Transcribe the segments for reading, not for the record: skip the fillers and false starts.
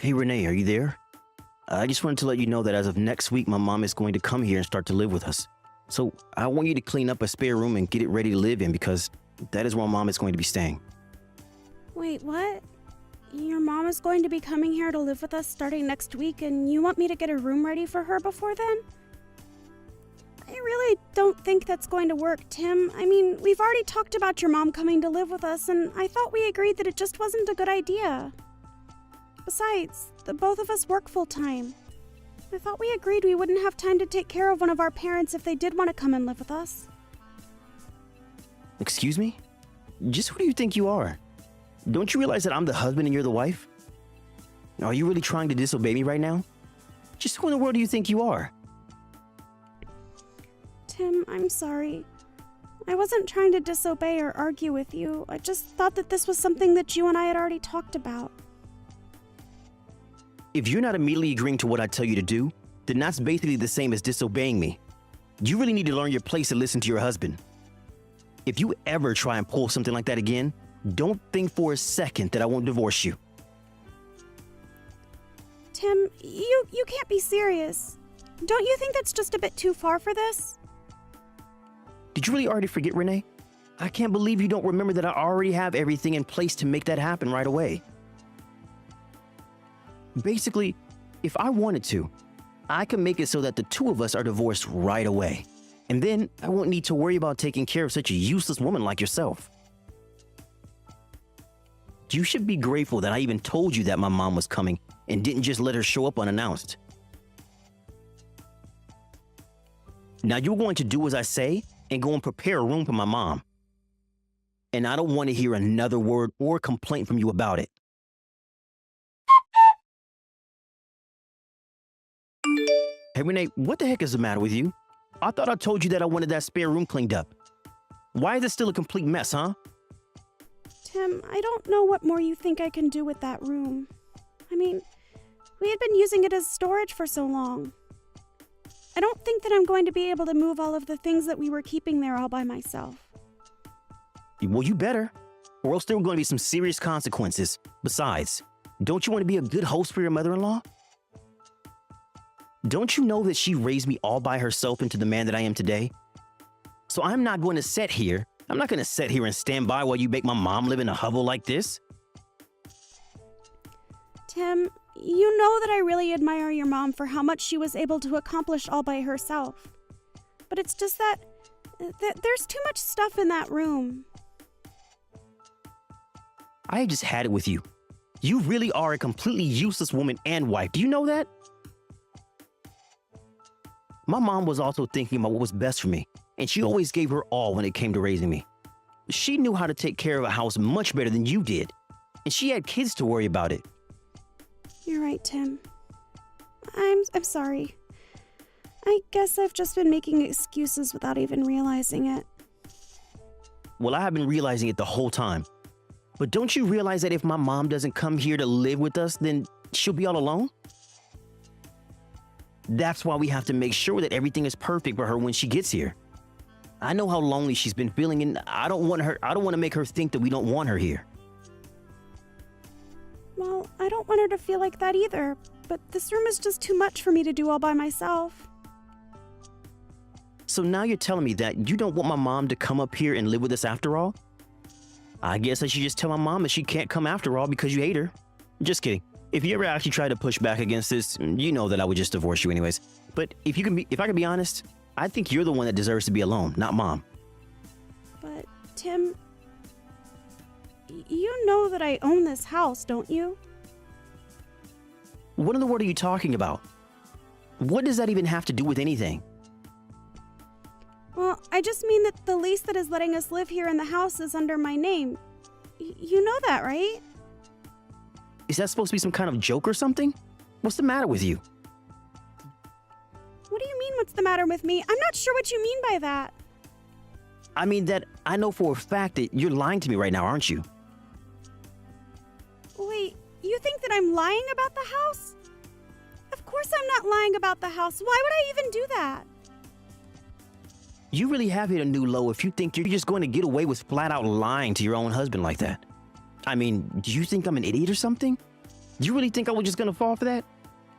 Hey Renee, are you there? I just wanted to let you know that as of next week, my mom is going to come here and start to live with us. So I want you to clean up a spare room and get it ready to live in because that is where mom is going to be staying. Wait, what? Your mom is going to be coming here to live with us starting next week, and you want me to get a room ready for her before then? I really don't think that's going to work, Tim. I mean, we've already talked about your mom coming to live with us, and I thought we agreed that it just wasn't a good idea. Besides, the both of us work full-time. I thought we agreed we wouldn't have time to take care of one of our parents if they did want to come and live with us. Excuse me? Just who do you think you are? Don't you realize that I'm the husband and you're the wife? Are you really trying to disobey me right now? Just who in the world do you think you are? Tim, I'm sorry. I wasn't trying to disobey or argue with you. I just thought that this was something that you and I had already talked about. If you're not immediately agreeing to what I tell you to do, then that's basically the same as disobeying me. You really need to learn your place and listen to your husband. If you ever try and pull something like that again, don't think for a second that I won't divorce you. Tim, you can't be serious. Don't you think that's just a bit too far for this? Did you really already forget, Renee? I can't believe you don't remember that I already have everything in place to make that happen right away. Basically, if I wanted to, I could make it so that the two of us are divorced right away. And then I won't need to worry about taking care of such a useless woman like yourself. You should be grateful that I even told you that my mom was coming and didn't just let her show up unannounced. Now you're going to do as I say and go and prepare a room for my mom. And I don't want to hear another word or complaint from you about it. Hey Renee, what the heck is the matter with you? I thought I told you that I wanted that spare room cleaned up. Why is it still a complete mess, huh? Tim, I don't know what more you think I can do with that room. I mean, we had been using it as storage for so long. I don't think that I'm going to be able to move all of the things that we were keeping there all by myself. Well, you better, or else there are going to be some serious consequences. Besides, don't you want to be a good host for your mother-in-law? Don't you know that she raised me all by herself into the man that I am today? So I'm not going to sit here and stand by while you make my mom live in a hovel like this. Tim, you know that I really admire your mom for how much she was able to accomplish all by herself. But it's just that there's too much stuff in that room. I have just had it with you. You really are a completely useless woman and wife. Do you know that? My mom was also thinking about what was best for me, and she always gave her all when it came to raising me. She knew how to take care of a house much better than you did, and she had kids to worry about it. You're right, Tim. I'm sorry. I guess I've just been making excuses without even realizing it. Well, I have been realizing it the whole time. But don't you realize that if my mom doesn't come here to live with us, then she'll be all alone? That's why we have to make sure that everything is perfect for her when she gets here. I know how lonely she's been feeling, and I don't want to make her think that we don't want her here. Well, I don't want her to feel like that either, but this room is just too much for me to do all by myself. So now you're telling me that you don't want my mom to come up here and live with us after all? I guess I should just tell my mom that she can't come after all because you hate her. Just kidding. If you ever actually try to push back against this, you know that I would just divorce you anyways. But if I can be honest, I think you're the one that deserves to be alone, not mom. But, Tim, you know that I own this house, don't you? What in the world are you talking about? What does that even have to do with anything? Well, I just mean that the lease that is letting us live here in the house is under my name. You know that, right? Is that supposed to be some kind of joke or something? What's the matter with you? What do you mean, what's the matter with me? I'm not sure what you mean by that. I mean that I know for a fact that you're lying to me right now, aren't you? Wait, you think that I'm lying about the house? Of course I'm not lying about the house. Why would I even do that? You really have hit a new low if you think you're just going to get away with flat out lying to your own husband like that. I mean, do you think I'm an idiot or something? You really think I was just gonna fall for that?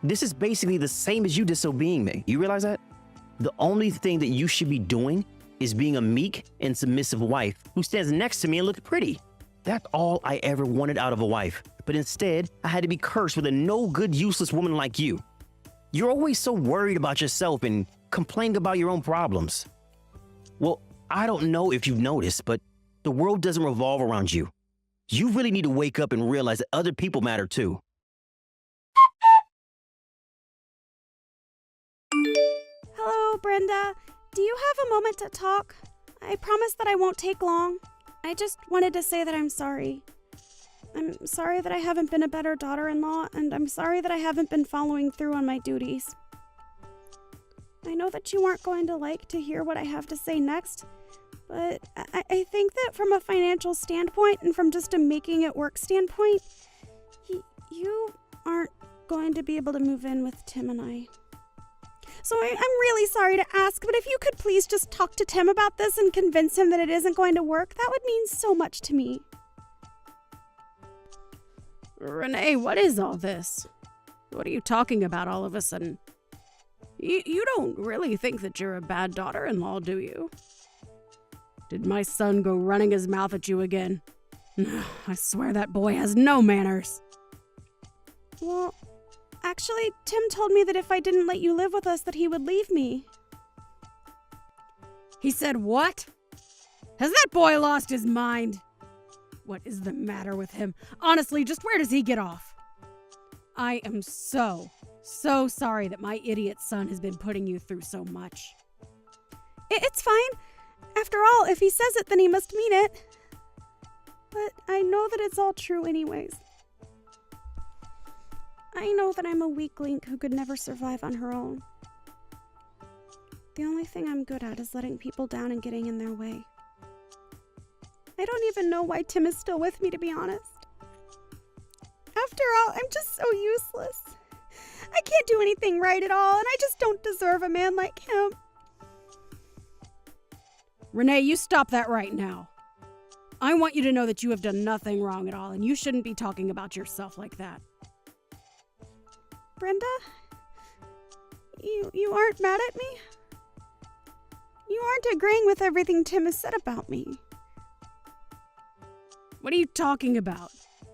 This is basically the same as you disobeying me. You realize that? The only thing that you should be doing is being a meek and submissive wife who stands next to me and looks pretty. That's all I ever wanted out of a wife. But instead, I had to be cursed with a no good, useless woman like you. You're always so worried about yourself and complaining about your own problems. Well, I don't know if you've noticed, but the world doesn't revolve around you. You really need to wake up and realize that other people matter too. Hello, Brenda. Do you have a moment to talk? I promise that I won't take long. I just wanted to say that I'm sorry. I'm sorry that I haven't been a better daughter-in-law, and I'm sorry that I haven't been following through on my duties. I know that you aren't going to like to hear what I have to say next, but I think that from a financial standpoint and from just a making it work standpoint, you aren't going to be able to move in with Tim and I. So I'm really sorry to ask, but if you could please just talk to Tim about this and convince him that it isn't going to work, that would mean so much to me. Renee, what is all this? What are you talking about all of a sudden? You don't really think that you're a bad daughter-in-law, do you? Did my son go running his mouth at you again? I swear that boy has no manners. Well, actually, Tim told me that if I didn't let you live with us, that he would leave me. He said what? Has that boy lost his mind? What is the matter with him? Honestly, just where does he get off? I am so sorry that my idiot son has been putting you through so much. It's fine. After all, if he says it, then he must mean it. But I know that it's all true anyways. I know that I'm a weak link who could never survive on her own. The only thing I'm good at is letting people down and getting in their way. I don't even know why Tim is still with me, to be honest. After all, I'm just so useless. I can't do anything right at all, and I just don't deserve a man like him. Renee, you stop that right now. I want you to know that you have done nothing wrong at all, and you shouldn't be talking about yourself like that. Brenda? You aren't mad at me? You aren't agreeing with everything Tim has said about me. What are you talking about?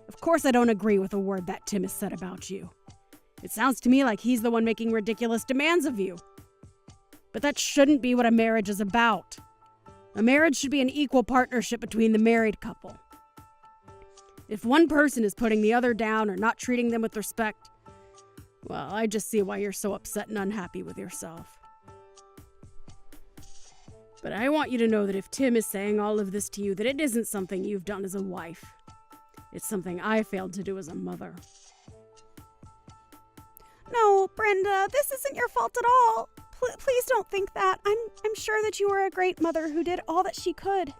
Of course I don't agree with a word that Tim has said about you. It sounds to me like he's the one making ridiculous demands of you. But that shouldn't be what a marriage is about. A marriage should be an equal partnership between the married couple. If one person is putting the other down or not treating them with respect, well, I just see why you're so upset and unhappy with yourself. But I want you to know that if Tim is saying all of this to you, that it isn't something you've done as a wife. It's something I failed to do as a mother. No, Brenda, this isn't your fault at all. Please don't think that. I'm sure that you were a great mother who did all that she could.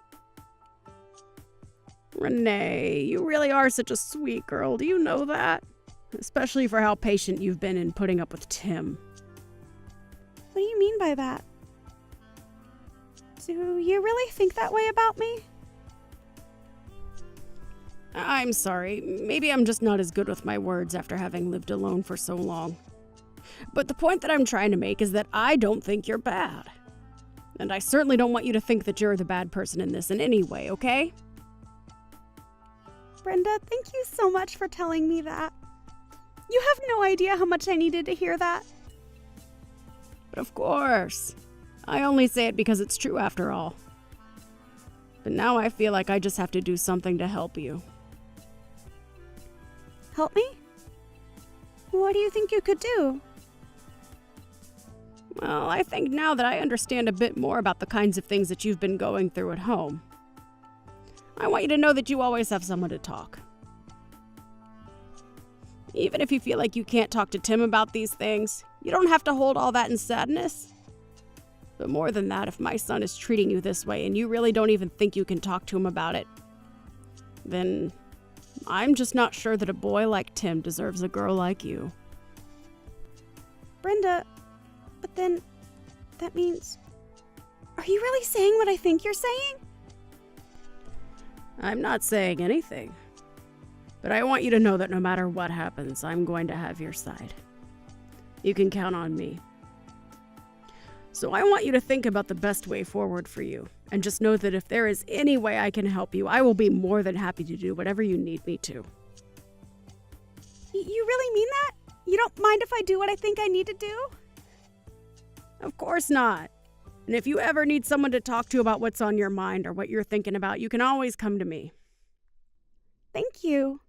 Renee, you really are such a sweet girl. Do you know that? Especially for how patient you've been in putting up with Tim. What do you mean by that? Do you really think that way about me? I'm sorry. Maybe I'm just not as good with my words after having lived alone for so long. But the point that I'm trying to make is that I don't think you're bad. And I certainly don't want you to think that you're the bad person in this in any way, okay? Brenda, thank you so much for telling me that. You have no idea how much I needed to hear that. But of course. I only say it because it's true after all. But now I feel like I just have to do something to help you. Help me? What do you think you could do? Well, I think now that I understand a bit more about the kinds of things that you've been going through at home, I want you to know that you always have someone to talk. Even if you feel like you can't talk to Tim about these things, you don't have to hold all that in sadness. But more than that, if my son is treating you this way and you really don't even think you can talk to him about it, then I'm just not sure that a boy like Tim deserves a girl like you. Brenda, but then that means... Are you really saying what I think you're saying? I'm not saying anything. But I want you to know that no matter what happens, I'm going to have your side. You can count on me. So I want you to think about the best way forward for you. And just know that if there is any way I can help you, I will be more than happy to do whatever you need me to. You really mean that? You don't mind if I do what I think I need to do? Of course not. And if you ever need someone to talk to about what's on your mind or what you're thinking about, you can always come to me. Thank you.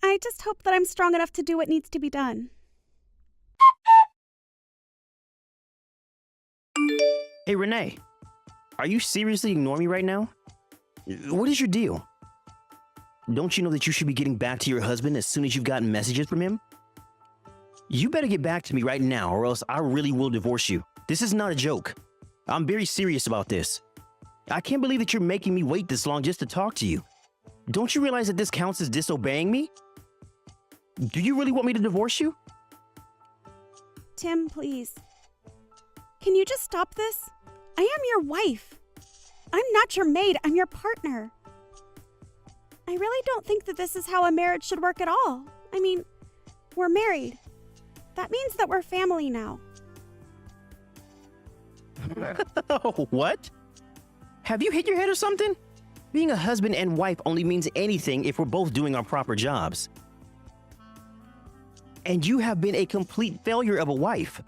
I just hope that I'm strong enough to do what needs to be done. Hey, Renee. Are you seriously ignoring me right now? What is your deal? Don't you know that you should be getting back to your husband as soon as you've gotten messages from him? You better get back to me right now or else I really will divorce you. This is not a joke. I'm very serious about this. I can't believe that you're making me wait this long just to talk to you. Don't you realize that this counts as disobeying me? Do you really want me to divorce you? Tim, please. Can you just stop this? I am your wife. I'm not your maid, I'm your partner. I really don't think that this is how a marriage should work at all. I mean, we're married. That means that we're family now. What? Have you hit your head or something? Being a husband and wife only means anything if we're both doing our proper jobs. And you have been a complete failure of a wife.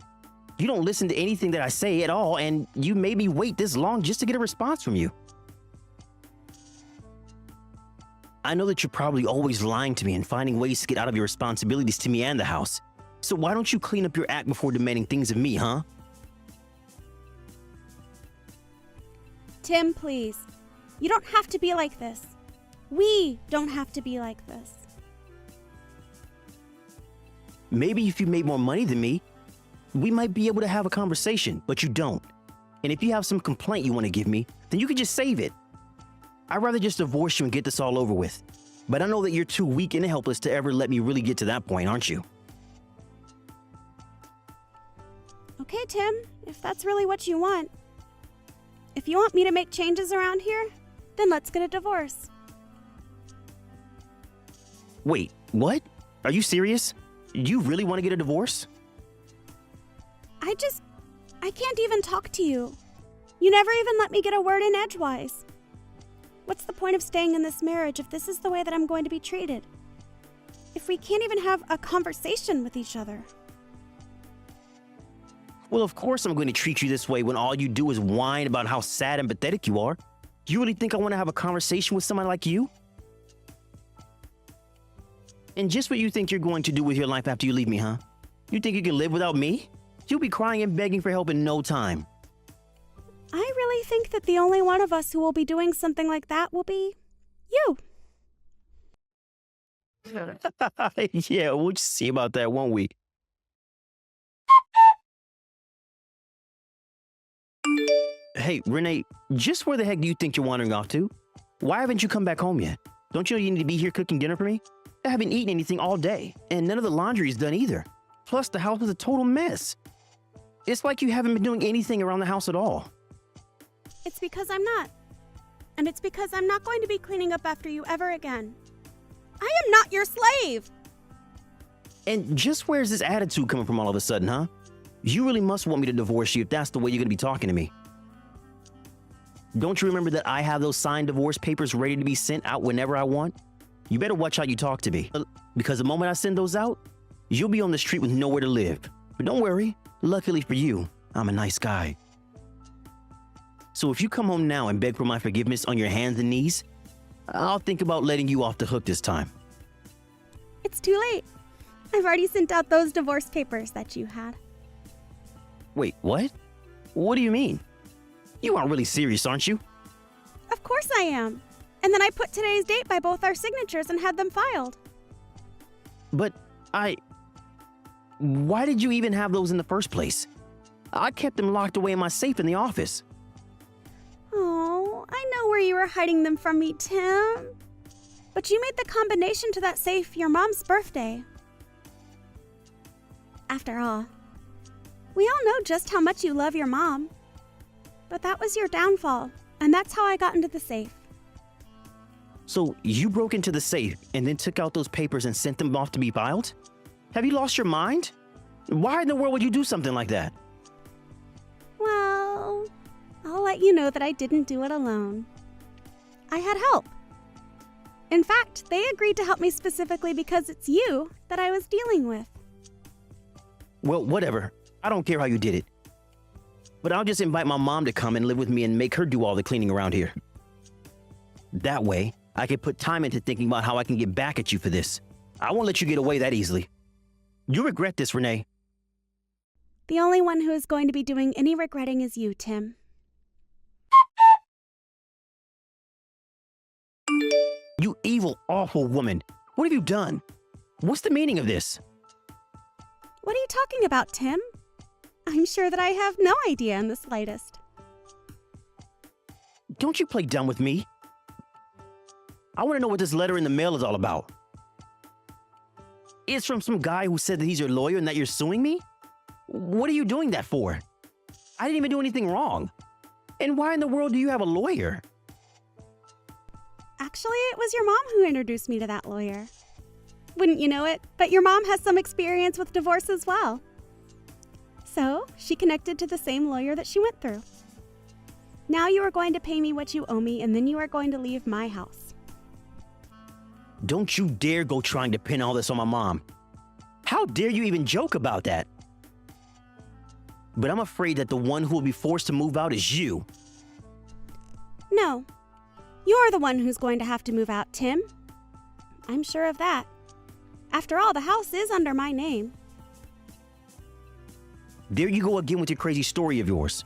You don't listen to anything that I say at all, and you made me wait this long just to get a response from you. I know that you're probably always lying to me and finding ways to get out of your responsibilities to me and the house. So why don't you clean up your act before demanding things of me, huh? Tim, please. You don't have to be like this. We don't have to be like this. Maybe if you made more money than me, we might be able to have a conversation, but you don't. And if you have some complaint you want to give me, then you can just save it. I'd rather just divorce you and get this all over with. But I know that you're too weak and helpless to ever let me really get to that point, aren't you? Okay, Tim, if that's really what you want. If you want me to make changes around here, then let's get a divorce. Wait, what? Are you serious? You really want to get a divorce? I can't even talk to you. You never even let me get a word in edgewise. What's the point of staying in this marriage if this is the way that I'm going to be treated? If we can't even have a conversation with each other? Well, of course I'm going to treat you this way when all you do is whine about how sad and pathetic you are. You really think I want to have a conversation with somebody like you? And just what you think you're going to do with your life after you leave me, huh? You think you can live without me? You'll be crying and begging for help in no time. I really think that the only one of us who will be doing something like that will be you. Yeah, we'll just see about that, won't we? Hey, Renee, just where the heck do you think you're wandering off to? Why haven't you come back home yet? Don't you know you need to be here cooking dinner for me? I haven't eaten anything all day, and none of the laundry is done either. Plus, the house is a total mess. It's like you haven't been doing anything around the house at all. It's because I'm not. And it's because I'm not going to be cleaning up after you ever again. I am not your slave! And just where's this attitude coming from all of a sudden, huh? You really must want me to divorce you if that's the way you're going to be talking to me. Don't you remember that I have those signed divorce papers ready to be sent out whenever I want? You better watch how you talk to me, because the moment I send those out, you'll be on the street with nowhere to live. But don't worry, luckily for you, I'm a nice guy. So if you come home now and beg for my forgiveness on your hands and knees, I'll think about letting you off the hook this time. It's too late. I've already sent out those divorce papers that you had. Wait, what? What do you mean? You aren't really serious, aren't you? Of course I am. And then I put today's date by both our signatures and had them filed. But why did you even have those in the first place? I kept them locked away in my safe in the office. Oh, I know where you were hiding them from me, Tim. But you made the combination to that safe your mom's birthday. After all, we all know just how much you love your mom. But that was your downfall, and that's how I got into the safe. So you broke into the safe and then took out those papers and sent them off to be filed? Have you lost your mind? Why in the world would you do something like that? Well, I'll let you know that I didn't do it alone. I had help. In fact, they agreed to help me specifically because it's you that I was dealing with. Well, whatever. I don't care how you did it. But I'll just invite my mom to come and live with me and make her do all the cleaning around here. That way, I can put time into thinking about how I can get back at you for this. I won't let you get away that easily. You regret this, Renee. The only one who is going to be doing any regretting is you, Tim. You evil, awful woman. What have you done? What's the meaning of this? What are you talking about, Tim? I'm sure that I have no idea in the slightest. Don't you play dumb with me. I want to know what this letter in the mail is all about. It's from some guy who said that he's your lawyer and that you're suing me? What are you doing that for? I didn't even do anything wrong. And why in the world do you have a lawyer? Actually, it was your mom who introduced me to that lawyer. Wouldn't you know it, but your mom has some experience with divorce as well. So, she connected to the same lawyer that she went through. Now you are going to pay me what you owe me, and then you are going to leave my house. Don't you dare go trying to pin all this on my mom. How dare you even joke about that? But I'm afraid that the one who will be forced to move out is you. No, you're the one who's going to have to move out, Tim. I'm sure of that. After all, the house is under my name. There you go again with your crazy story of yours.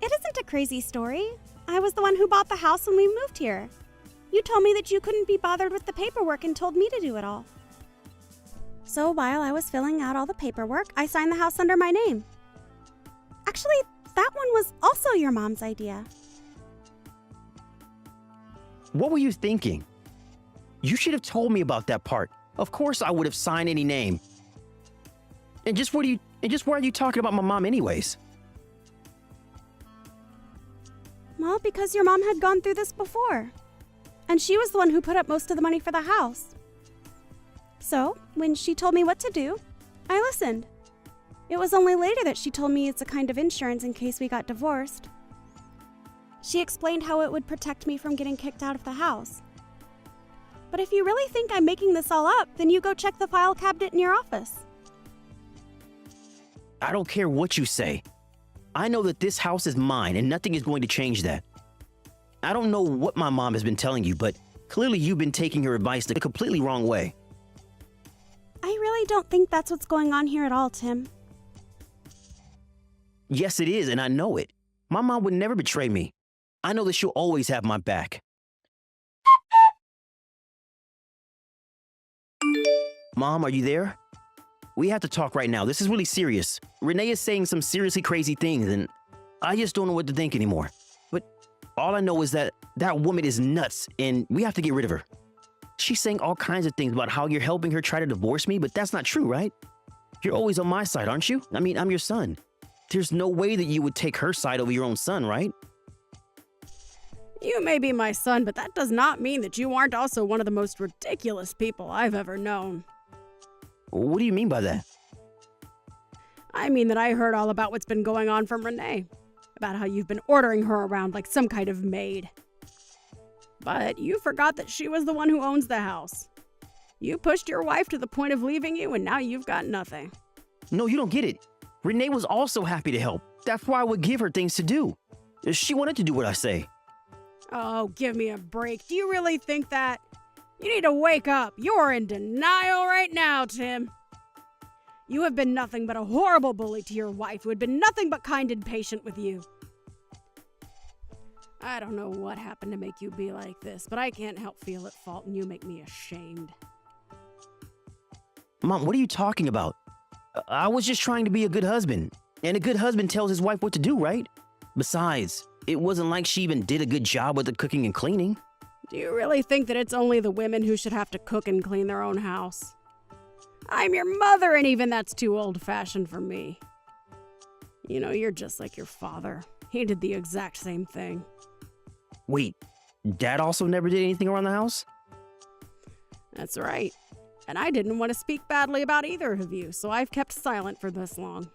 It isn't a crazy story. I was the one who bought the house when we moved here. You told me that you couldn't be bothered with the paperwork and told me to do it all. So while I was filling out all the paperwork, I signed the house under my name. Actually, that one was also your mom's idea. What were you thinking? You should have told me about that part. Of course I would have signed any name. And just why are you talking about my mom anyways? Well, because your mom had gone through this before. And she was the one who put up most of the money for the house. So, when she told me what to do, I listened. It was only later that she told me it's a kind of insurance in case we got divorced. She explained how it would protect me from getting kicked out of the house. But if you really think I'm making this all up, then you go check the file cabinet in your office. I don't care what you say. I know that this house is mine and nothing is going to change that. I don't know what my mom has been telling you, but clearly you've been taking her advice the completely wrong way. I really don't think that's what's going on here at all, Tim. Yes, it is, and I know it. My mom would never betray me. I know that she'll always have my back. Mom, are you there? We have to talk right now. This is really serious. Renee is saying some seriously crazy things, and I just don't know what to think anymore. But all I know is that that woman is nuts, and we have to get rid of her. She's saying all kinds of things about how you're helping her try to divorce me, but that's not true, right? You're always on my side, aren't you? I mean, I'm your son. There's no way that you would take her side over your own son, right? You may be my son, but that does not mean that you aren't also one of the most ridiculous people I've ever known. What do you mean by that? I mean that I heard all about what's been going on from Renee. About how you've been ordering her around like some kind of maid. But you forgot that she was the one who owns the house. You pushed your wife to the point of leaving you, and now you've got nothing. No, you don't get it. Renee was also happy to help. That's why I would give her things to do. She wanted to do what I say. Oh, give me a break. Do you really think that? You need to wake up. You're in denial right now, Tim. You have been nothing but a horrible bully to your wife who had been nothing but kind and patient with you. I don't know what happened to make you be like this, but I can't help feel at fault and you make me ashamed. Mom, what are you talking about? I was just trying to be a good husband. And a good husband tells his wife what to do, right? Besides, it wasn't like she even did a good job with the cooking and cleaning. Do you really think that it's only the women who should have to cook and clean their own house? I'm your mother, and even that's too old-fashioned for me. You know, you're just like your father. He did the exact same thing. Wait, Dad also never did anything around the house? That's right. And I didn't want to speak badly about either of you, so I've kept silent for this long.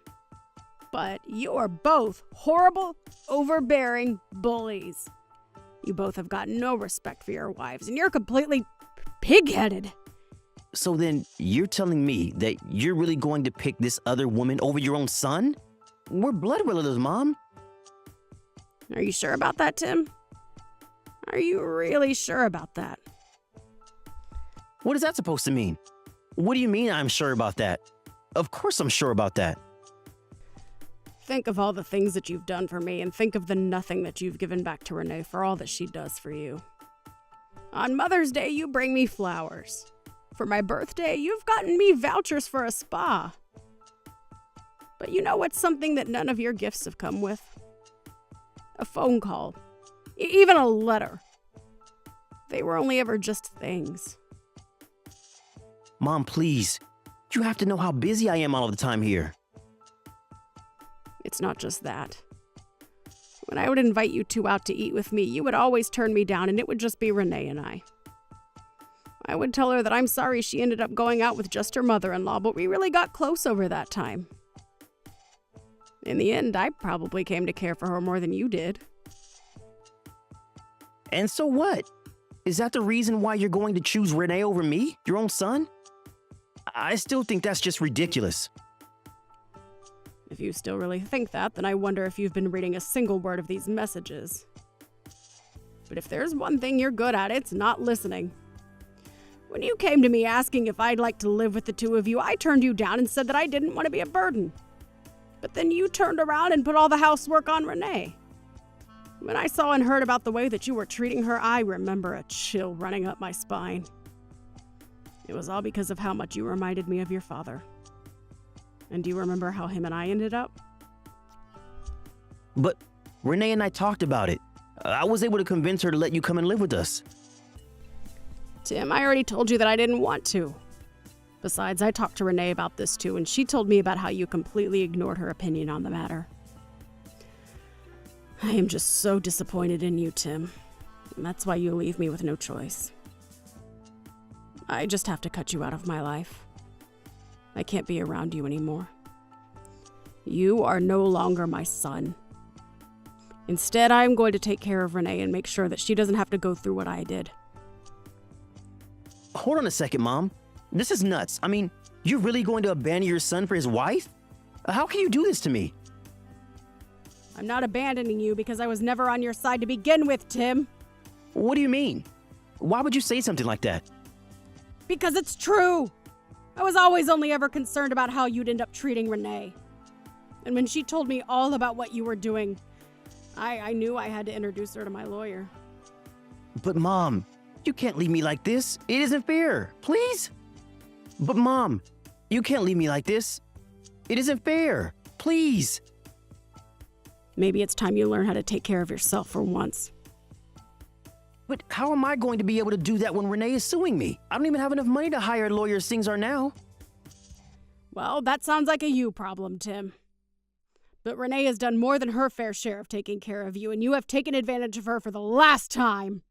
But you are both horrible, overbearing bullies. You both have got no respect for your wives, and you're completely pig-headed. So then you're telling me that you're really going to pick this other woman over your own son? We're blood relatives, Mom. Are you sure about that, Tim? Are you really sure about that? What is that supposed to mean? What do you mean I'm sure about that? Of course I'm sure about that. Think of all the things that you've done for me, and think of the nothing that you've given back to Renee for all that she does for you. On Mother's Day, you bring me flowers. For my birthday, you've gotten me vouchers for a spa. But you know what's something that none of your gifts have come with? A phone call. Even a letter. They were only ever just things. Mom, please. You have to know how busy I am all of the time here. It's not just that. When I would invite you two out to eat with me, you would always turn me down, and it would just be Renee and I. I would tell her that I'm sorry she ended up going out with just her mother-in-law, but we really got close over that time. In the end, I probably came to care for her more than you did. And so what? Is that the reason why you're going to choose Renee over me, your own son? I still think that's just ridiculous. If you still really think that, then I wonder if you've been reading a single word of these messages. But if there's one thing you're good at, it's not listening. When you came to me asking if I'd like to live with the two of you, I turned you down and said that I didn't want to be a burden. But then you turned around and put all the housework on Renee. When I saw and heard about the way that you were treating her, I remember a chill running up my spine. It was all because of how much you reminded me of your father. And do you remember how him and I ended up? But Renee and I talked about it. I was able to convince her to let you come and live with us. Tim, I already told you that I didn't want to. Besides, I talked to Renee about this too, and she told me about how you completely ignored her opinion on the matter. I am just so disappointed in you, Tim. And that's why you leave me with no choice. I just have to cut you out of my life. I can't be around you anymore. You are no longer my son. Instead, I'm going to take care of Renee and make sure that she doesn't have to go through what I did. Hold on a second, Mom. This is nuts. I mean, you're really going to abandon your son for his wife? How can you do this to me? I'm not abandoning you because I was never on your side to begin with, Tim. What do you mean? Why would you say something like that? Because it's true. I was always only ever concerned about how you'd end up treating Renee. And when she told me all about what you were doing, I knew I had to introduce her to my lawyer. But Mom, you can't leave me like this. It isn't fair. Please? But Mom, you can't leave me like this. It isn't fair. Please. Maybe it's time you learn how to take care of yourself for once. But how am I going to be able to do that when Renee is suing me? I don't even have enough money to hire a lawyer as things are now. Well, that sounds like a you problem, Tim. But Renee has done more than her fair share of taking care of you, and you have taken advantage of her for the last time.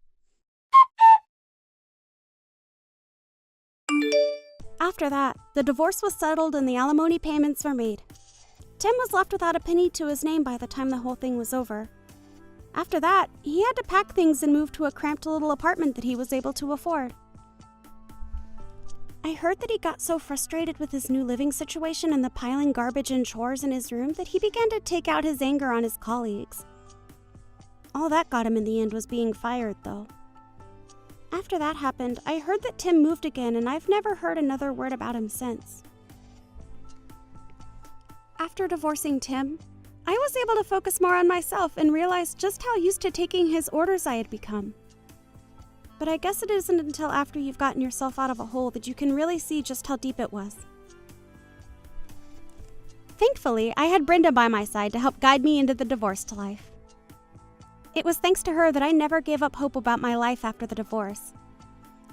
After that, the divorce was settled and the alimony payments were made. Tim was left without a penny to his name by the time the whole thing was over. After that, he had to pack things and move to a cramped little apartment that he was able to afford. I heard that he got so frustrated with his new living situation and the piling garbage and chores in his room that he began to take out his anger on his colleagues. All that got him in the end was being fired, though. After that happened, I heard that Tim moved again, and I've never heard another word about him since. After divorcing Tim, I was able to focus more on myself and realize just how used to taking his orders I had become. But I guess it isn't until after you've gotten yourself out of a hole that you can really see just how deep it was. Thankfully, I had Brenda by my side to help guide me into the divorced life. It was thanks to her that I never gave up hope about my life after the divorce.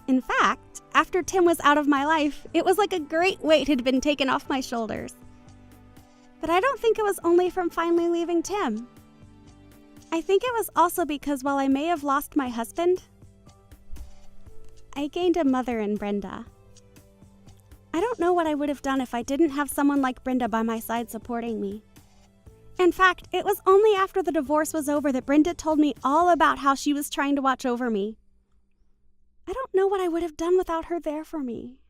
In fact, after Tim was out of my life, it was like a great weight had been taken off my shoulders. But I don't think it was only from finally leaving Tim. I think it was also because while I may have lost my husband, I gained a mother in Brenda. I don't know what I would have done if I didn't have someone like Brenda by my side supporting me. In fact, it was only after the divorce was over that Brenda told me all about how she was trying to watch over me. I don't know what I would have done without her there for me.